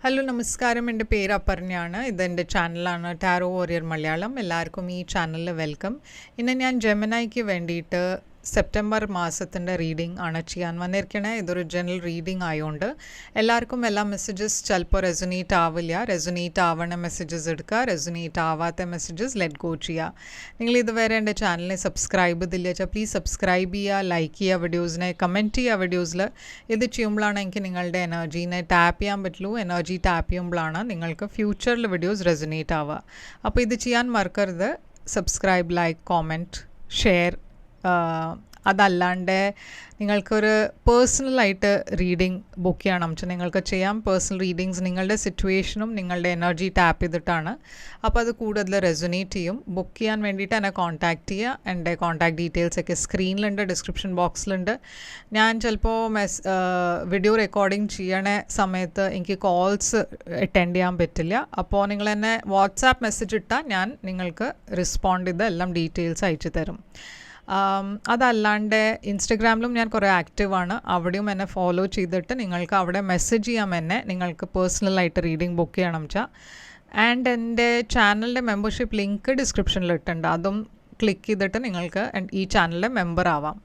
Hello നമസ്കാരം, എൻ്റെ പേര് അപർണയാണ്. ഇതെൻ്റെ ചാനലാണ് ടാരോ വാരിയർ മലയാളം. എല്ലാവർക്കും ഈ ചാനലിൽ വെൽക്കം. ഇന്ന് ഞാൻ ജെമിനൈക്ക് വേണ്ടിയിട്ട് സെപ്റ്റംബർ മാസത്തിൻ്റെ റീഡിംഗ് ആണ് ചെയ്യാൻ വന്നിരിക്കണേ. ഇതൊരു ജനറൽ റീഡിംഗ് ആയതുകൊണ്ട് എല്ലാവർക്കും എല്ലാ മെസ്സേജസ് ചിലപ്പോൾ റെസൊനേറ്റ് ആവില്ല. റെസൊനേറ്റ് ആവണ മെസ്സേജസ് എടുക്കുക, റെസൊനേറ്റ് ആവാത്ത മെസ്സേജസ് ലെറ്റ് ഗോ ചെയ്യുക. നിങ്ങൾ ഇതുവരെ എൻ്റെ ചാനലിനെ സബ്സ്ക്രൈബ് ചെയ്തില്ല വെച്ചാൽ പ്ലീസ് സബ്സ്ക്രൈബ് ചെയ്യുക, ലൈക്ക് ചെയ്യുക, വീഡിയോസിനെ കമൻറ്റ് ചെയ്യുക. വീഡിയോസിൽ ഇത് ചെയ്യുമ്പോഴാണ് എനിക്ക് നിങ്ങളുടെ എനർജീനെ ടാപ്പ് ചെയ്യാൻ പറ്റുള്ളൂ. എനർജി ടാപ്പ് ചെയ്യുമ്പോഴാണ് നിങ്ങൾക്ക് ഫ്യൂച്ചറിൽ വീഡിയോസ് റെസൊനേറ്റ് ആവുക. അപ്പോൾ ഇത് ചെയ്യാൻ മറക്കരുത്. Subscribe, like, comment, share. അതല്ലാണ്ട് നിങ്ങൾക്കൊരു പേഴ്സണലായിട്ട് റീഡിംഗ് ബുക്ക് ചെയ്യണം വെച്ചാൽ നിങ്ങൾക്ക് ചെയ്യാം. പേഴ്സണൽ റീഡിങ്സ് നിങ്ങളുടെ സിറ്റുവേഷനും നിങ്ങളുടെ എനർജി ടാപ്പ് ചെയ്തിട്ടാണ്. അപ്പോൾ അത് കൂടുതൽ റെസൊനേറ്റ് ചെയ്യും. ബുക്ക് ചെയ്യാൻ വേണ്ടിയിട്ട് എന്നെ കോൺടാക്റ്റ് ചെയ്യുക. എൻ്റെ കോൺടാക്ട് ഡീറ്റെയിൽസൊക്കെ സ്ക്രീനിലുണ്ട്, ഡിസ്ക്രിപ്ഷൻ ബോക്സിലുണ്ട്. ഞാൻ ചിലപ്പോൾ വീഡിയോ റെക്കോർഡിങ് ചെയ്യണ സമയത്ത് എനിക്ക് കോൾസ് അറ്റൻഡ് ചെയ്യാൻ പറ്റില്ല. അപ്പോൾ നിങ്ങൾ എന്നെ വാട്സാപ്പ് മെസ്സേജ് ഇട്ടാൽ ഞാൻ നിങ്ങൾക്ക് റെസ്പോണ്ട് ചെയ്ത് എല്ലാം ഡീറ്റെയിൽസ് അയച്ചു തരും. അതല്ലാണ്ട് ഇൻസ്റ്റഗ്രാമിലും ഞാൻ കുറേ ആക്റ്റീവാണ്. അവിടെയും എന്നെ ഫോളോ ചെയ്തിട്ട് നിങ്ങൾക്ക് അവിടെ മെസ്സേജ് ചെയ്യാം എന്നെ, നിങ്ങൾക്ക് പേഴ്സണലായിട്ട് റീഡിംഗ് ബുക്ക് ചെയ്യണം വെച്ചാൽ. ആൻഡ് എൻ്റെ ചാനലിൻ്റെ മെമ്പർഷിപ്പ് ലിങ്ക് ഡിസ്ക്രിപ്ഷനിൽ ഇട്ടുണ്ട്. അതും ക്ലിക്ക് ചെയ്തിട്ട് നിങ്ങൾക്ക് ഈ ചാനലിലെ മെമ്പർ ആവാം.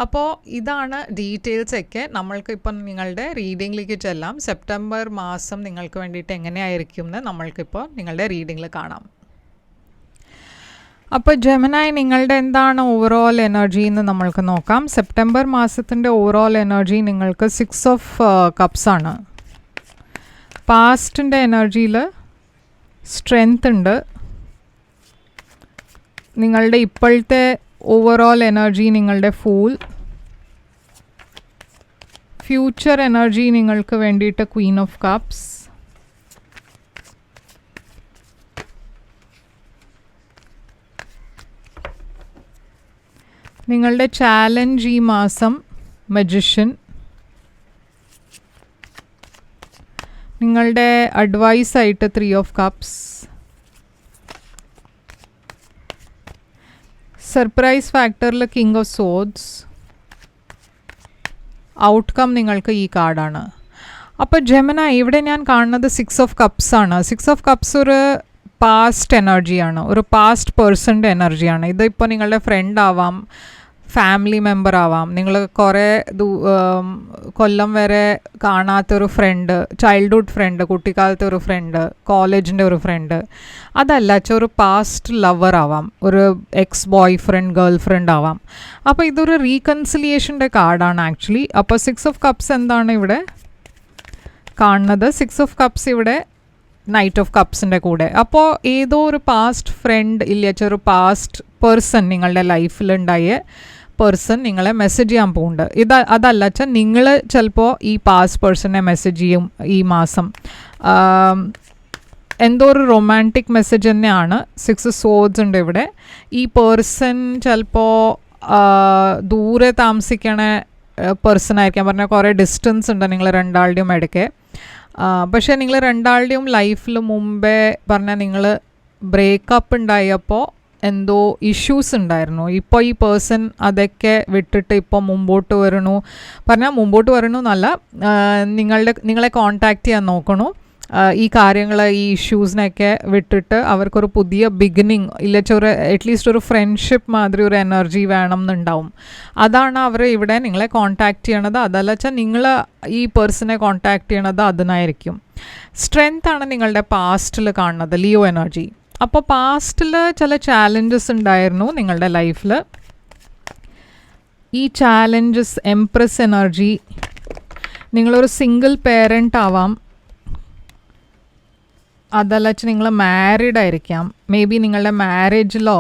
അപ്പോൾ ഇതാണ് ഡീറ്റെയിൽസൊക്കെ. നമ്മൾക്ക് ഇപ്പം നിങ്ങളുടെ റീഡിങ്ങിലേക്ക് ചെല്ലാം. സെപ്റ്റംബർ മാസം നിങ്ങൾക്ക് വേണ്ടിയിട്ട് എങ്ങനെയായിരിക്കും എന്ന് നമ്മൾക്കിപ്പോൾ നിങ്ങളുടെ റീഡിങ്ങിൽ കാണാം. അപ്പോൾ ജെമിനായി നിങ്ങളുടെ എന്താണ് ഓവറോൾ എനർജി എന്ന് നമ്മൾക്ക് നോക്കാം. സെപ്റ്റംബർ മാസത്തിൻ്റെ ഓവറോൾ എനർജി നിങ്ങൾക്ക് 6 ഓഫ് കപ്സ് ആണ്. പാസ്റ്റിൻ്റെ എനർജിയിൽ സ്ട്രെങ്ത് ഉണ്ട്. നിങ്ങളുടെ ഇപ്പോഴത്തെ ഓവറോൾ എനർജി നിങ്ങളുടെ ഫൂൾ. ഫ്യൂച്ചർ എനർജി നിങ്ങൾക്ക് വേണ്ടിയിട്ട് ക്വീൻ ഓഫ് കപ്സ്. നിങ്ങളുടെ ചാലഞ്ച് ഈ മാസം മജിഷ്യൻ. നിങ്ങളുടെ അഡ്വൈസായിട്ട് 3 ഓഫ് കപ്സ്. സർപ്രൈസ് ഫാക്ടറിൽ കിങ് ഓഫ് സോഡ്സ്. ഔട്ട്കം നിങ്ങൾക്ക് ഈ കാർഡാണ്. അപ്പോൾ ജെമിനായി ഇവിടെ ഞാൻ കാണുന്നത് 6 ഓഫ് കപ്സ് ആണ്. 6 ഓഫ് കപ്സ് ഒരു പാസ്റ്റ് എനർജിയാണ്, ഒരു പാസ്റ്റ് പേഴ്സൻ്റെ എനർജിയാണ്. ഇതിപ്പോൾ നിങ്ങളുടെ ഫ്രണ്ട് ആവാം, ഫാമിലി മെമ്പർ ആവാം, നിങ്ങൾ കുറേ കൊല്ലം വരെ കാണാത്തൊരു ഫ്രണ്ട്, ചൈൽഡ്ഹുഡ് ഫ്രണ്ട്, കുട്ടിക്കാലത്തെ ഒരു ഫ്രണ്ട്, കോളേജിൻ്റെ ഒരു ഫ്രണ്ട്. അതല്ല ഒരു പാസ്റ്റ് ലവർ ആവാം, ഒരു X boy friend, girl friend ആവാം. അപ്പോൾ ഇതൊരു റീകൺസിലിയേഷൻ്റെ കാർഡാണ് ആക്ച്വലി. അപ്പോൾ 6 ഓഫ് കപ്സ് എന്താണ് ഇവിടെ കാണുന്നത്? 6 ഓഫ് കപ്സ് ഇവിടെ നൈറ്റ് ഓഫ് കപ്സിൻ്റെ കൂടെ. അപ്പോൾ ഏതോ ഒരു പാസ്റ്റ് ഫ്രണ്ട് ഒരു പാസ്റ്റ് പേഴ്സൺ, നിങ്ങളുടെ ലൈഫിലുണ്ടായ പേഴ്സൺ നിങ്ങളെ മെസ്സേജ് ചെയ്യാൻ പോകുന്നുണ്ട്. അതല്ല വെച്ചാൽ നിങ്ങൾ ചിലപ്പോൾ ഈ പാസ്റ്റ് പേഴ്സണെ മെസ്സേജ് ചെയ്യും ഈ മാസം. എന്തോ ഒരു റൊമാൻറ്റിക് മെസ്സേജ് തന്നെയാണ്. 6 സോഡ്സ് ഉണ്ട് ഇവിടെ. ഈ പേഴ്സൺ ചിലപ്പോൾ ദൂരെ താമസിക്കണ പേഴ്സൺ ആയിരിക്കാം. പറഞ്ഞാൽ കുറേ ഡിസ്റ്റൻസ് ഉണ്ട് നിങ്ങൾ രണ്ടാളുടെയും ഇടയ്ക്ക്. പക്ഷേ നിങ്ങൾ രണ്ടാളുടെയും ലൈഫിൽ മുമ്പേ പറഞ്ഞാൽ നിങ്ങൾ ബ്രേക്കപ്പ് ഉണ്ടായപ്പോൾ എന്തോ ഇഷ്യൂസ് ഉണ്ടായിരുന്നു. ഇപ്പോൾ ഈ പേഴ്സൺ അതൊക്കെ വിട്ടിട്ട് ഇപ്പോൾ മുമ്പോട്ട് വരണു. പറഞ്ഞാൽ മുമ്പോട്ട് വരണു എന്നല്ല, നിങ്ങളെ കോൺടാക്റ്റ് ചെയ്യാൻ നോക്കണു. ഈ കാര്യങ്ങൾ, ഈ ഇഷ്യൂസിനൊക്കെ വിട്ടിട്ട് അവർക്കൊരു പുതിയ ബിഗിനിങ് ഒരു അറ്റ്ലീസ്റ്റ് ഒരു ഫ്രണ്ട്ഷിപ്പ് മാതിരി ഒരു എനർജി വേണം എന്നുണ്ടാവും. അതാണ് അവർ ഇവിടെ നിങ്ങളെ കോൺടാക്റ്റ് ചെയ്യണത്. അതല്ല വെച്ചാൽ നിങ്ങൾ ഈ പേഴ്സണെ കോൺടാക്റ്റ് ചെയ്യണത് അതിനായിരിക്കും. സ്ട്രെങ്ത് ആണ് നിങ്ങളുടെ പാസ്റ്റിൽ കാണുന്നത്, ലിയോ എനർജി. അപ്പോൾ പാസ്റ്റിൽ ചില ചാലഞ്ചസ് ഉണ്ടായിരുന്നു നിങ്ങളുടെ ലൈഫിൽ. ഈ ചാലഞ്ചസ് എംപ്രസ് എനർജി. നിങ്ങളൊരു സിംഗിൾ പേരൻ്റ് ആവാം, അതല്ല നിങ്ങൾ മാരീഡ് ആയിരിക്കാം. മേ ബി നിങ്ങളുടെ മാരേജിലോ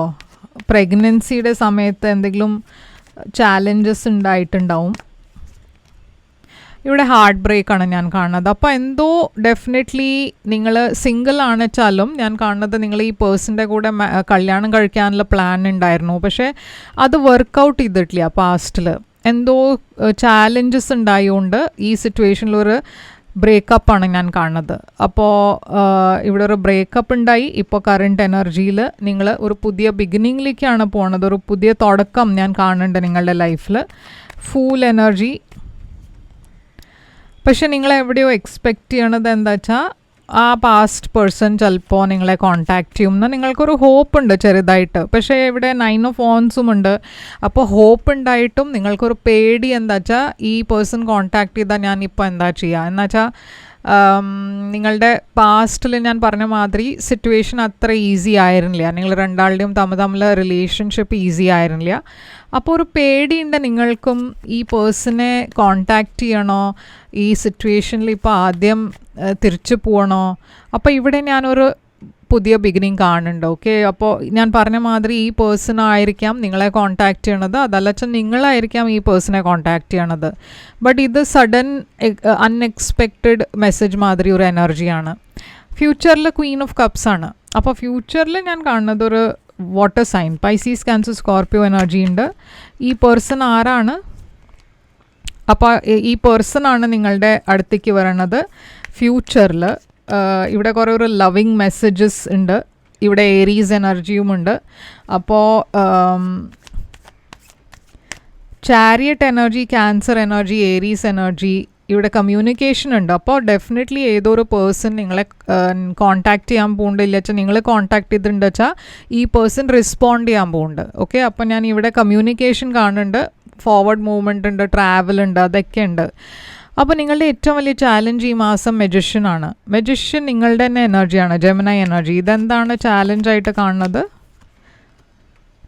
പ്രഗ്നൻസിയുടെ സമയത്ത് എന്തെങ്കിലും ചാലഞ്ചസ് ഉണ്ടായിട്ടുണ്ടാവും. ഇവിടെ ഹാർട്ട് ബ്രേക്കാണ് ഞാൻ കാണുന്നത്. അപ്പോൾ എന്തോ ഡെഫിനറ്റ്ലി നിങ്ങൾ സിംഗിൾ ആണെച്ചാലും ഞാൻ കാണുന്നത് നിങ്ങൾ ഈ പേഴ്സൻ്റെ കൂടെ കല്യാണം കഴിക്കാനുള്ള പ്ലാൻ ഉണ്ടായിരുന്നു. പക്ഷേ അത് വർക്കൗട്ട് ചെയ്തിട്ടില്ല. പാസ്റ്റിൽ എന്തോ ചാലഞ്ചസ് ഉണ്ടായതുകൊണ്ട് ഈ സിറ്റുവേഷനിലൊരു ബ്രേക്കപ്പാണ് ഞാൻ കാണുന്നത്. അപ്പോൾ ഇവിടെ ഒരു ബ്രേക്കപ്പ് ഉണ്ടായി. ഇപ്പോൾ കറണ്ട് എനർജിയിൽ നിങ്ങൾ ഒരു പുതിയ ബിഗിനിങ്ങിലേക്കാണ് പോണത്. ഒരു പുതിയ തുടക്കം ഞാൻ കാണുന്നുണ്ട് നിങ്ങളുടെ ലൈഫിൽ. Fool energy. പക്ഷെ നിങ്ങൾ എവിടെയോ എക്സ്പെക്റ്റ് ചെയ്യണത് എന്താ വെച്ചാൽ ആ പാസ്റ്റ് പേഴ്സൺ ചിലപ്പോൾ നിങ്ങളെ കോൺടാക്റ്റ് ചെയ്യുമെന്ന് നിങ്ങൾക്കൊരു ഹോപ്പ് ഉണ്ട് ചെറുതായിട്ട്. പക്ഷേ ഇവിടെ 9 ഓഫ് വോൺസും ഉണ്ട്. അപ്പോൾ ഹോപ്പ് ഉണ്ടായിട്ടും നിങ്ങൾക്കൊരു പേടി എന്താ വെച്ചാൽ ഈ പേഴ്സൺ കോൺടാക്റ്റ് ചെയ്താൽ ഞാനിപ്പോൾ എന്താ ചെയ്യുക എന്ന് വെച്ചാൽ നിങ്ങളുടെ പാസ്റ്റിൽ ഞാൻ പറഞ്ഞ മാതിരി സിറ്റുവേഷൻ അത്ര ഈസി ആയിരുന്നില്ല. നിങ്ങൾ രണ്ടാളുടെയും തമ്മിൽ റിലേഷൻഷിപ്പ് ഈസി ആയിരുന്നില്ല. അപ്പോൾ ഒരു പേടിയുണ്ട് നിങ്ങൾക്കും ഈ പേഴ്സണെ കോൺടാക്റ്റ് ചെയ്യണോ, ഈ സിറ്റുവേഷനിൽ ഇപ്പോൾ ആദ്യം തിരിച്ചു പോകണോ. അപ്പോൾ ഇവിടെ ഞാനൊരു പുതിയ ബിഗിനിങ് കാണുന്നുണ്ട്. ഓക്കെ, അപ്പോൾ ഞാൻ പറഞ്ഞ മാതിരി ഈ പേഴ്സൺ ആയിരിക്കാം നിങ്ങളെ കോൺടാക്റ്റ് ചെയ്യണത്, അതല്ല വെച്ചാൽ നിങ്ങളായിരിക്കാം ഈ പേഴ്സണെ കോൺടാക്റ്റ് ചെയ്യണത്. ബട്ട് ഇത് സഡൻ അൺഎക്സ്പെക്റ്റഡ് മെസ്സേജ് മാതിരി ഒരു എനർജിയാണ്. ഫ്യൂച്ചറിൽ ക്വീൻ ഓഫ് കപ്സ് ആണ്. അപ്പോൾ ഫ്യൂച്ചറിൽ ഞാൻ കാണുന്നത് ഒരു water sign, Pisces, Cancer, Scorpio energy ഉണ്ട്. ഈ പേഴ്സൺ ആരാണ്? അപ്പോൾ ഈ പേഴ്സൺ ആണ് നിങ്ങളുടെ അടുത്തേക്ക് വരണത് ഫ്യൂച്ചറിൽ. ഇവിടെ കുറേ ഒരു ലവിങ് മെസ്സേജസ് ഉണ്ട്. ഇവിടെ ഏരീസ് എനർജിയും ഉണ്ട്. അപ്പോൾ chariot energy, cancer energy, Aries energy, ഇവിടെ കമ്മ്യൂണിക്കേഷൻ ഉണ്ട്. അപ്പോൾ ഡെഫിനറ്റ്ലി ഏതോ ഒരു പേഴ്സൺ നിങ്ങളെ കോൺടാക്റ്റ് ചെയ്യാൻ പോകുന്നില്ല വെച്ചാൽ നിങ്ങൾ കോൺടാക്ട് ചെയ്തിട്ടുണ്ട് വെച്ചാൽ ഈ പേഴ്സൺ റെസ്പോണ്ട് ചെയ്യാൻ പോകുന്നുണ്ട്. ഓക്കെ, അപ്പോൾ ഞാൻ ഇവിടെ കമ്മ്യൂണിക്കേഷൻ കാണുന്നുണ്ട്, ഫോർവേഡ് മൂവ്മെൻ്റ് ഉണ്ട്, ട്രാവൽ ഉണ്ട്, അതൊക്കെ ഉണ്ട്. അപ്പോൾ നിങ്ങളുടെ ഏറ്റവും വലിയ ചാലഞ്ച് ഈ മാസം മെജിഷ്യനാണ്. മെജിഷ്യൻ നിങ്ങളുടെ തന്നെ എനർജിയാണ്, ജെമിനൈ എനർജി. ഇതെന്താണ് ചാലഞ്ചായിട്ട് കാണുന്നത്?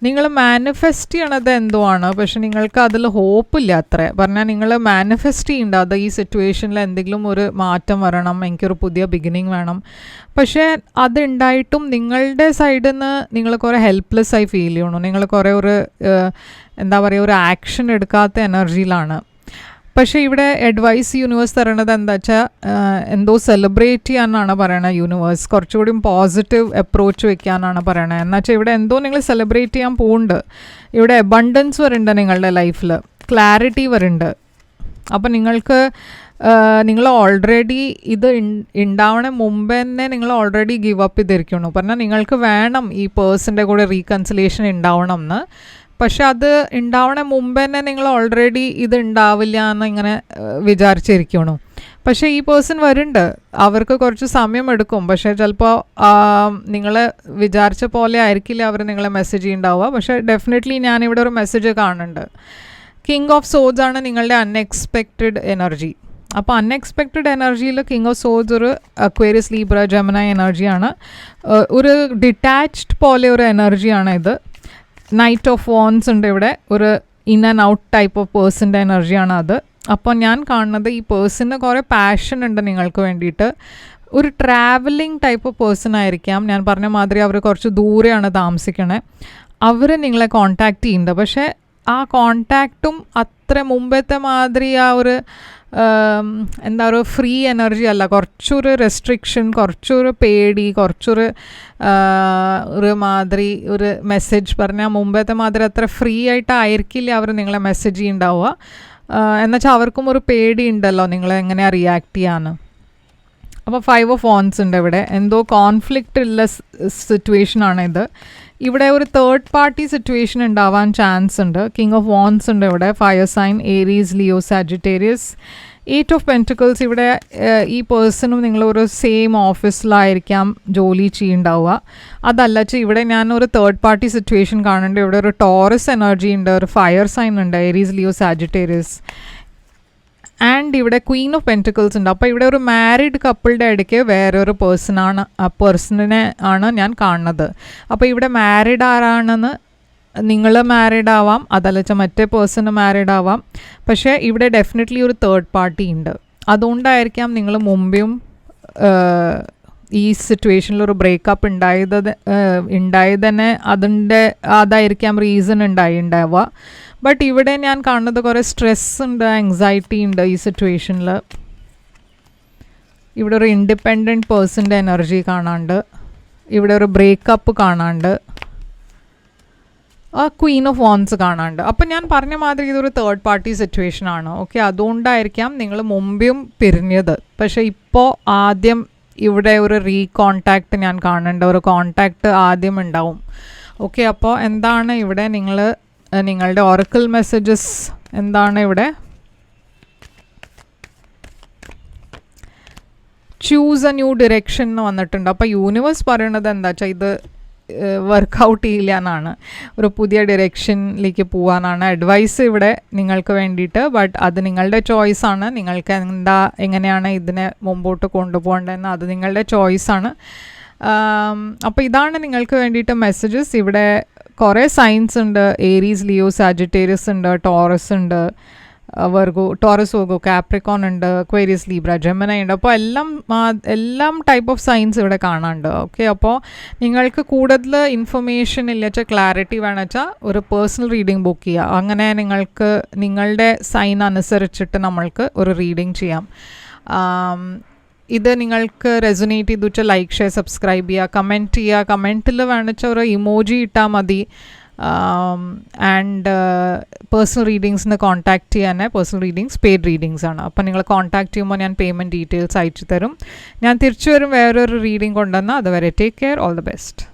നിങ്ങൾ മാനിഫെസ്റ്റ് ചെയ്യണത് എന്തോ ആണ്, പക്ഷെ നിങ്ങൾക്ക് അതിൽ ഹോപ്പില്ല. അത്ര പറഞ്ഞാൽ നിങ്ങൾ മാനിഫെസ്റ്റ് ചെയ്യേണ്ട അത് ഈ സിറ്റുവേഷനിൽ എന്തെങ്കിലും ഒരു മാറ്റം വരണം, എനിക്കൊരു പുതിയ ബിഗിനിങ് വേണം. പക്ഷേ അതുണ്ടായിട്ടും നിങ്ങളുടെ സൈഡിൽ നിന്ന് നിങ്ങൾ കുറേ ഹെൽപ്ലെസ് ആയി ഫീൽ ചെയ്യണു. നിങ്ങൾ കുറേ ഒരു എന്താ പറയുക, ഒരു ആക്ഷൻ എടുക്കാത്ത എനർജിയിലാണ്. പക്ഷേ ഇവിടെ അഡ്വൈസ് യൂണിവേഴ്സ് തരണത് എന്താ വെച്ചാൽ എന്തോ സെലിബ്രേറ്റ് ചെയ്യാനാണ് പറയണത് യൂണിവേഴ്സ്. കുറച്ചുകൂടി പോസിറ്റീവ് അപ്രോച്ച് വെക്കാനാണ് പറയണത്. എന്ന് വെച്ചാൽ ഇവിടെ എന്തോ നിങ്ങൾ സെലിബ്രേറ്റ് ചെയ്യാൻ പോകുന്നുണ്ട്. ഇവിടെ അബണ്ടൻസ് വരുന്നുണ്ട് നിങ്ങളുടെ ലൈഫിൽ, ക്ലാരിറ്റി വരുന്നുണ്ട്. അപ്പം നിങ്ങൾ ഓൾറെഡി ഇത് ഉണ്ടാവണ മുമ്പ് തന്നെ നിങ്ങൾ ഓൾറെഡി ഗിവ് അപ്പ് ചെയ്തിരിക്കുന്നു. പറഞ്ഞാൽ നിങ്ങൾക്ക് വേണം ഈ പേഴ്സൻ്റെ കൂടെ റീകൺസിലേഷൻ ഉണ്ടാവണം എന്ന്. പക്ഷെ അത് ഉണ്ടാവണ മുമ്പ് തന്നെ നിങ്ങൾ ഓൾറെഡി ഇത് ഉണ്ടാവില്ല എന്ന് ഇങ്ങനെ വിചാരിച്ചിരിക്കണു. പക്ഷേ ഈ പേഴ്സൺ വരുന്നുണ്ട്, അവർക്ക് കുറച്ച് സമയമെടുക്കും. പക്ഷേ ചിലപ്പോൾ നിങ്ങൾ വിചാരിച്ച പോലെ ആയിരിക്കില്ല അവർ നിങ്ങളെ മെസ്സേജ് ചെയ്യുന്നുണ്ടാവുക. പക്ഷേ ഡെഫിനറ്റ്ലി ഞാനിവിടെ ഒരു മെസ്സേജ് കാണുന്നുണ്ട്. കിങ് ഓഫ് സോഡ്സ് ആണ് നിങ്ങളുടെ അൺഎക്സ്പെക്റ്റഡ് എനർജി. അപ്പോൾ അൺഎക്സ്പെക്റ്റഡ് എനർജിയിൽ കിങ് ഓഫ് സോഡ്സ് ഒരു അക്വേറിയസ്, ലീബ്ര, ജെമിനൈ എനർജിയാണ്. ഒരു ഡിറ്റാച്ച്ഡ് പോലെ ഒരു എനർജിയാണ് ഇത്. നൈറ്റ് ഓഫ് വോൺസ് ഉണ്ട് ഇവിടെ. ഒരു in and out type of പേഴ്സൻ്റെ എനർജിയാണ് അത്. അപ്പോൾ ഞാൻ കാണുന്നത് ഈ പേഴ്സണിന് കുറേ പാഷൻ ഉണ്ട് നിങ്ങൾക്ക് വേണ്ടിയിട്ട്. ഒരു ട്രാവലിംഗ് ടൈപ്പ് ഓഫ് പേഴ്സൺ ആയിരിക്കാം. ഞാൻ പറഞ്ഞ മാതിരി അവർ കുറച്ച് ദൂരെയാണ് താമസിക്കണേ. അവർ നിങ്ങളെ കോൺടാക്റ്റ് ചെയ്യുന്നുണ്ട്. പക്ഷേ ആ കോൺടാക്റ്റും അത്ര മുമ്പത്തെ മാതിരി ആ ഒരു എന്താ ഒരു ഫ്രീ എനർജി അല്ല. കുറച്ചൊരു റെസ്ട്രിക്ഷൻ, കുറച്ചൊരു പേടി, കുറച്ചൊരു ഒരു മാതിരി ഒരു മെസ്സേജ് പറഞ്ഞാൽ മുമ്പത്തെ മാതിരി അത്ര ഫ്രീ ആയിട്ടായിരിക്കില്ല അവർ നിങ്ങളെ മെസ്സേജ് ചെയ്യുന്നുണ്ടാവുക. എന്നുവെച്ചാൽ അവർക്കും ഒരു പേടി ഉണ്ടല്ലോ നിങ്ങളെ എങ്ങനെയാണ് റിയാക്ട് ചെയ്യാൻ. അപ്പോൾ 5 ഓഫ് വോൺസ് ഉണ്ട് ഇവിടെ. എന്തോ കോൺഫ്ലിക്റ്റ് ഉള്ള സിറ്റുവേഷനാണ് ഇത്. ഇവിടെ ഒരു തേർഡ് പാർട്ടി സിറ്റുവേഷൻ ഉണ്ടാവാൻ ചാൻസ് ഉണ്ട്. കിങ് ഓഫ് വോൺസ് ഉണ്ട് ഇവിടെ. Fire sign, Aries, Leo, Sagittarius. 8 of pentacles. ഇവിടെ ഈ പേഴ്സണും നിങ്ങളൊരു സെയിം ഓഫീസിലായിരിക്കാം ജോലി ചെയ്യുന്നുണ്ടാവുക. അതല്ല വെച്ചാൽ ഇവിടെ ഞാനൊരു തേർഡ് പാർട്ടി സിറ്റുവേഷൻ കാണുന്നുണ്ട്. ഇവിടെ ഒരു ടോറസ് എനർജി ഉണ്ട്, ഒരു ഫയർ സൈൻ ഉണ്ട്, ഏരീസ്, ലിയോ, സാജിറ്റേറിയസ്. ആൻഡ് ഇവിടെ ക്വീൻ ഓഫ് പെൻറ്റിക്കിൾസ് ഉണ്ട്. അപ്പോൾ ഇവിടെ ഒരു മാരീഡ് കപ്പിളുടെ ഇടയ്ക്ക് വേറൊരു പേഴ്സണാണ്, ആ പേഴ്സണിനെ ആണ് ഞാൻ കാണുന്നത്. അപ്പോൾ ഇവിടെ മാരീഡ് ആരാണെന്ന്, നിങ്ങൾ മാരീഡ് ആവാം, അതല്ല വെച്ചാൽ മറ്റേ പേഴ്സണ് മാരീഡ് ആവാം. പക്ഷേ ഇവിടെ ഡെഫിനറ്റ്ലി ഒരു തേർഡ് പാർട്ടി ഉണ്ട്. അതുകൊണ്ടായിരിക്കാം നിങ്ങൾ മുമ്പേയും ഈ സിറ്റുവേഷനിലൊരു ബ്രേക്കപ്പ് ഉണ്ടായത് തന്നെ അതായിരിക്കാം റീസൺ ഉണ്ടാവുക. ബട്ട് ഇവിടെ ഞാൻ കാണുന്നത് കുറേ സ്ട്രെസ് ഉണ്ട്, ആങ്സൈറ്റി ഉണ്ട് ഈ സിറ്റുവേഷനിൽ. ഇവിടെ ഒരു ഇൻഡിപെൻഡൻറ്റ് പേഴ്സൻ്റെ എനർജി കാണാണ്ട്, ഇവിടെ ഒരു ബ്രേക്കപ്പ് കാണാണ്ട്, ആ ക്വീൻ ഓഫ് വോൺസ് കാണാണ്ട്. അപ്പം ഞാൻ പറഞ്ഞ മാതിരി ഇതൊരു തേർഡ് പാർട്ടി സിറ്റുവേഷനാണ്. ഓക്കെ, അതുകൊണ്ടായിരിക്കാം നിങ്ങൾ മുമ്പേയും പിരിഞ്ഞത്. പക്ഷേ ഇപ്പോൾ ആദ്യം ഇവിടെ ഒരു റീകോൺടാക്റ്റ് ഞാൻ കാണുന്നുണ്ട്, ഒരു കോൺടാക്റ്റ് ആദ്യം ഉണ്ടാവും. ഓക്കെ, അപ്പോൾ എന്താണ് ഇവിടെ നിങ്ങളുടെ ഒറക്കിൾ മെസ്സേജസ് എന്താണ് ഇവിടെ? ചൂസ് എ ന്യൂ ഡിറക്ഷൻ എന്ന് വന്നിട്ടുണ്ട്. അപ്പോൾ യൂണിവേഴ്സ് പറയണത് എന്താ വെച്ചാൽ ഇത് വർക്കൗട്ട് ചെയ്യില്ല എന്നാണ്, ഒരു പുതിയ ഡിറക്ഷനിലേക്ക് പോകാനാണ് അഡ്വൈസ് ഇവിടെ നിങ്ങൾക്ക് വേണ്ടിയിട്ട്. ബട്ട് അത് നിങ്ങളുടെ ചോയ്സാണ്, നിങ്ങൾക്ക് എങ്ങനെയാണ് ഇതിനെ മുമ്പോട്ട് കൊണ്ടുപോകേണ്ടതെന്ന് അത് നിങ്ങളുടെ ചോയ്സാണ്. അപ്പോൾ ഇതാണ് നിങ്ങൾക്ക് വേണ്ടിയിട്ട് മെസ്സേജസ്. ഇവിടെ കുറേ സൈൻസ് ഉണ്ട്, ഏരീസ്, ലിയോ, സാജിറ്റേറിയസ് ഉണ്ട്, ടോറസ് ഉണ്ട്, വെർഗോ, ടോറസ്, വെർഗോ, കാപ്രിക്കോൺ ഉണ്ട്, അക്വേറിയസ്, ലീബ്ര, ജെമിനി ഉണ്ട്. അപ്പോൾ എല്ലാം ടൈപ്പ് ഓഫ് സൈൻസ് ഇവിടെ കാണാനുണ്ട്. ഓക്കെ, അപ്പോൾ നിങ്ങൾക്ക് കൂടുതൽ ഇൻഫർമേഷൻ ഇല്ല വെച്ചാൽ ക്ലാരിറ്റി വേണം വെച്ചാൽ ഒരു പേഴ്സണൽ റീഡിംഗ് ബുക്ക് ചെയ്യുക. അങ്ങനെ നിങ്ങൾക്ക് നിങ്ങളുടെ സൈൻ അനുസരിച്ചിട്ട് നമ്മൾക്ക് ഒരു റീഡിംഗ് ചെയ്യാം. ഇത് നിങ്ങൾക്ക് റെസൊനേറ്റ് ചെയ്തു വെച്ചാൽ ലൈക്ക്, ഷെയർ, സബ്സ്ക്രൈബ് ചെയ്യുക, കമൻറ്റ് ചെയ്യുക. കമൻറ്റിൽ വേണമെച്ചാൽ ഒരു ഇമോജി ഇട്ടാൽ മതി. ആൻഡ് പേഴ്സണൽ റീഡിങ്സിന് കോൺടാക്റ്റ് ചെയ്യാൻ, പേഴ്സണൽ റീഡിങ്സ് പെയ്ഡ് റീഡിങ്സ് ആണ്. അപ്പോൾ നിങ്ങൾ കോൺടാക്റ്റ് ചെയ്യുമ്പോൾ ഞാൻ പേയ്മെൻറ്റ് ഡീറ്റെയിൽസ് അയച്ചു തരും. ഞാൻ തിരിച്ചു വരും വേറൊരു റീഡിംഗ് കൊണ്ടുവന്നാൽ. അതുവരെ take care, all the best.